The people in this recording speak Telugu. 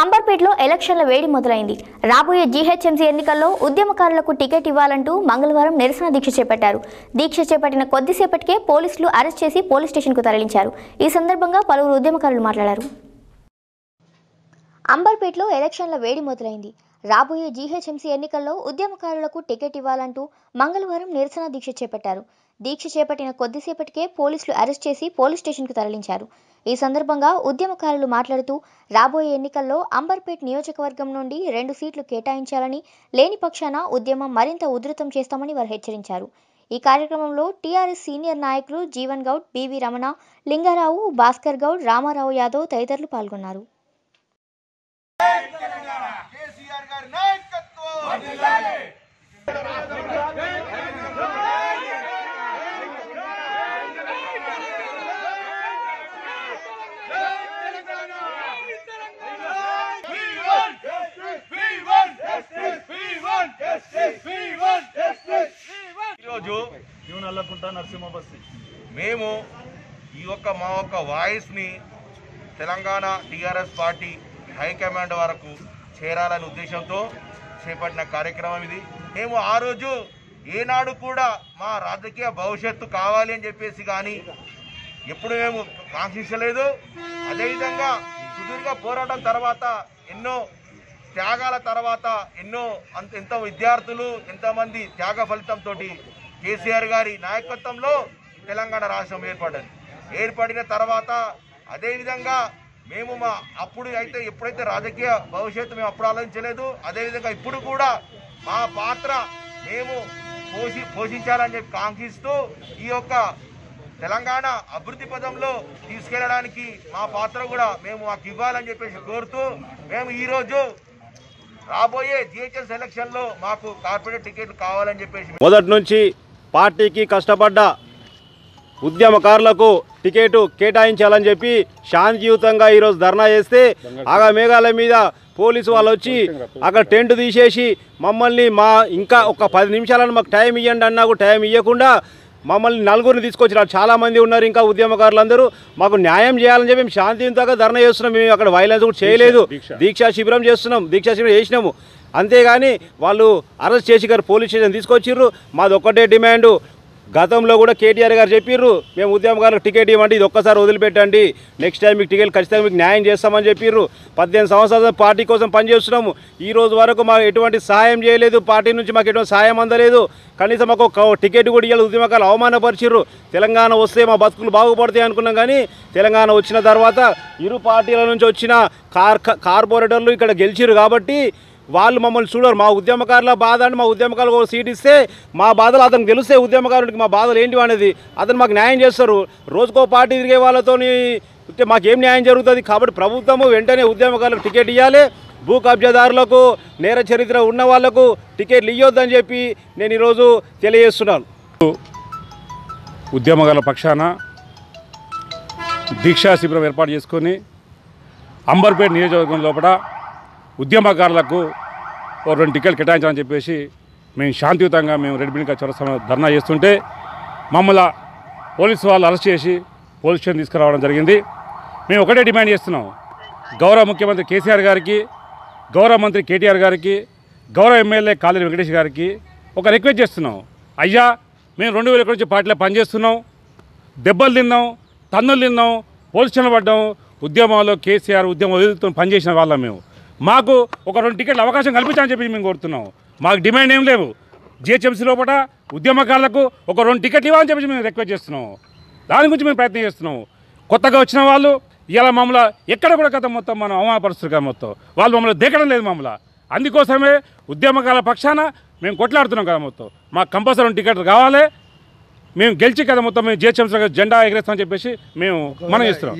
అంబర్పేటలో ఎలక్షన్ల వేడి మొదలైంది. రాబోయే జీహెచ్ఎంసీ ఎన్నికల్లో ఉద్యమకారులకు టికెట్ ఇవ్వాలంటూ మంగళవారం నిరసన దీక్ష చేపట్టారు. దీక్ష చేపట్టిన కొద్దిసేపటికే పోలీసులు అరెస్ట్ చేసి పోలీస్ స్టేషన్కు తరలించారు. ఈ సందర్భంగా పలువురు ఉద్యమకారులు మాట్లాడారు. అంబర్పేటలో ఎలక్షన్ల వేడి మొదలైంది. రాబోయే జీహెచ్ఎంసీ ఎన్నికల్లో ఉద్యమకారులకు టికెట్ ఇవ్వాలంటూ మంగళవారం నిరసన దీక్ష చేపట్టారు. దీక్ష చేపట్టిన కొద్దిసేపటికే పోలీసులు అరెస్ట్ చేసి పోలీస్ స్టేషన్కు తరలించారు. ఈ సందర్భంగా ఉద్యమకారులు మాట్లాడుతూ రాబోయే ఎన్నికల్లో అంబర్పేట్ నియోజకవర్గం నుండి 2 సీట్లు కేటాయించాలని, లేని పక్షాన ఉద్యమం మరింత ఉధృతం చేస్తామని వారు హెచ్చరించారు. ఈ కార్యక్రమంలో టీఆర్ఎస్ సీనియర్ నాయకులు జీవన్ గౌడ్, బివి రమణ, లింగారావు, భాస్కర్ గౌడ్, రామారావు యాదవ్ తదితరులు పాల్గొన్నారు. మేము ఈ మా వాయిస్ని తెలంగాణ టీఆర్ఎస్ పార్టీ హైకమాండ్ వరకు చేరాలనే ఉద్దేశంతో చేపట్టిన కార్యక్రమం ఇది. మేము ఆ రోజు ఏనాడు కూడా మా రాజకీయ భవిష్యత్తు కావాలి అని చెప్పేసి కానీ ఎప్పుడు మేము కాంక్షించలేదు. అదేవిధంగా సుదీర్ఘ పోరాటం తర్వాత, ఎన్నో త్యాగాల తర్వాత, ఎంతో విద్యార్థులు, ఎంతోమంది త్యాగ ఫలితంతో కేసీఆర్ గారి నాయకత్వంలో తెలంగాణ రాష్ట్రం ఏర్పడిన తర్వాత అదేవిధంగా మేము ఎప్పుడైతే రాజకీయ భవిష్యత్తు మేము అప్పుడు ఆలోచించలేదు. అదేవిధంగా ఇప్పుడు కూడా మా పాత్ర మేము పోషించాలని చెప్పి కాంక్షిస్తూ ఈ తెలంగాణ అభివృద్ధి పదంలో తీసుకెళ్లడానికి మా పాత్ర కూడా మాకు ఇవ్వాలని చెప్పేసి కోరుతూ మేము ఈరోజు రాబోయే జిహెచ్ఎంసీ ఎలక్షన్లో మాకు కార్పొరేట్ టికెట్లు కావాలని చెప్పేసి మొదటి నుంచి పార్టీకి కష్టపడ్డ ఉద్యమకారులకు టికెట్ కేటాయించాలని చెప్పి శాంతియుతంగా ఈరోజు ధర్నా చేస్తే మేఘాల మీద పోలీసు వాళ్ళు వచ్చి అక్కడ టెంట్ తీసేసి మమ్మల్ని ఇంకా ఒక 10 నిమిషాలను మాకు టైం ఇవ్వండి అన్నా కూడా టైం ఇవ్వకుండా మమ్మల్ని నలుగురిని తీసుకొచ్చినారు. చాలామంది ఉన్నారు ఇంకా ఉద్యమకారులందరూ. మాకు న్యాయం చేయాలని చెప్పి మేము శాంతియుతంగా ధర్నా చేస్తున్నాం. మేము అక్కడ వైలెన్స్ కూడా చేయలేదు. దీక్షా శిబిరం చేసినాము. అంతేగాని వాళ్ళు అరెస్ట్ చేసి గారు పోలీస్ స్టేషన్ తీసుకొచ్చిర్రు. మాది ఒక్కటే డిమాండు. గతంలో కూడా కేటీఆర్ గారు చెప్పిర్రు, మేము ఉద్యమకారులకు టికెట్ ఇవ్వండి, ఇది ఒక్కసారి వదిలిపెట్టండి, నెక్స్ట్ టైం మీకు టికెట్ ఖచ్చితంగా మీకు న్యాయం చేస్తామని చెప్పిర్రు. 18 సంవత్సరాల పార్టీ కోసం పనిచేస్తున్నాము. ఈ రోజు వరకు మాకు ఎటువంటి సహాయం చేయలేదు. పార్టీ నుంచి మాకు ఎటువంటి సహాయం అందలేదు. కనీసం మాకు టికెట్ కూడా ఇవ్వాలి. ఉద్యమకారులు అవమానపరిచిర్రు. తెలంగాణ వస్తే మా బతుకులు బాగుపడతాయి అనుకున్నాం. కానీ తెలంగాణ వచ్చిన తర్వాత ఇరు పార్టీల నుంచి వచ్చిన కార్పొరేటర్లు ఇక్కడ గెలిచిర్రు కాబట్టి వాళ్ళు మమ్మల్ని చూడరు. మా ఉద్యమకారుల బాధ అంటే మా ఉద్యమకారులకు ఒక సీట్ ఇస్తే మా బాధలు అతనికి తెలిస్తే ఉద్యమకారుడికి మా బాధలు ఏంటి అనేది అతను మాకు న్యాయం చేస్తారు. రోజుకో పార్టీ తిరిగే వాళ్ళతో మాకేం న్యాయం జరుగుతుంది? కాబట్టి ప్రభుత్వము వెంటనే ఉద్యమకారులకు టికెట్ ఇవ్వాలి. భూ కబ్జాదారులకు, నేర చరిత్ర ఉన్న వాళ్లకు టికెట్లు ఇవ్వొద్దని చెప్పి నేను ఈరోజు తెలియజేస్తున్నాను. ఉద్యమకారుల పక్షాన దీక్షా శిబిరం ఏర్పాటు చేసుకొని అంబర్పేట నియోజకవర్గం లోపల ఉద్యమకారులకు 2 టికెట్లు కేటాయించాలని చెప్పేసి మేము శాంతియుతంగా రెడ్ బిల్డింగ్ చౌరస్తాలో ధర్నా చేస్తుంటే మమ్మల్ని పోలీసు వాళ్ళు అరెస్ట్ చేసి పోలీస్ స్టేషన్ తీసుకురావడం జరిగింది. మేము ఒకటే డిమాండ్ చేస్తున్నాం. గౌరవ ముఖ్యమంత్రి కేసీఆర్ గారికి, గౌరవ మంత్రి కేటీఆర్ గారికి, గౌరవ ఎమ్మెల్యే కాళేరు వెంకటేష్ గారికి ఒక రిక్వెస్ట్ చేస్తున్నాం. అయ్యా, మేము 2001 నుంచి పార్టీలో పనిచేస్తున్నాం, దెబ్బలు తిన్నాం, తన్నులు తిన్నాం, పోలీస్ స్టేషన్లో పడ్డాం. ఉద్యమంలో కేసీఆర్ ఉద్యమం పనిచేసిన వాళ్ళం. మేము మాకు ఒక 2 టికెట్ల అవకాశం కల్పించాలని చెప్పి మేము కోరుతున్నాం. మాకు డిమాండ్ ఏం లేవు. జిహెచ్ఎంసీ లోపల ఉద్యమకారులకు ఒక 2 టికెట్లు ఇవ్వాలని చెప్పి మేము రిక్వెస్ట్ చేస్తున్నాం. దాని గురించి మేము ప్రయత్నం చేస్తున్నాం. కొత్తగా వచ్చిన వాళ్ళు ఇలా మమ్మల్ని ఎక్కడ కూడా కదా మొత్తం మనం అవమానపరుస్తారు కదా, మొత్తం వాళ్ళు మమ్మల్ని దేకడం లేదు. మమ్మల్ని అందుకోసమే ఉద్యమకారుల పక్షాన మేము కొట్లాడుతున్నాం కదా. మొత్తం మాకు కంపల్సరీ 2 టికెట్లు కావాలి. మేము గెలిచి కదా మొత్తం మేము జిహెచ్ఎంసీ జెండా ఎగరేస్తామని చెప్పేసి మేము మనం చేస్తున్నాం.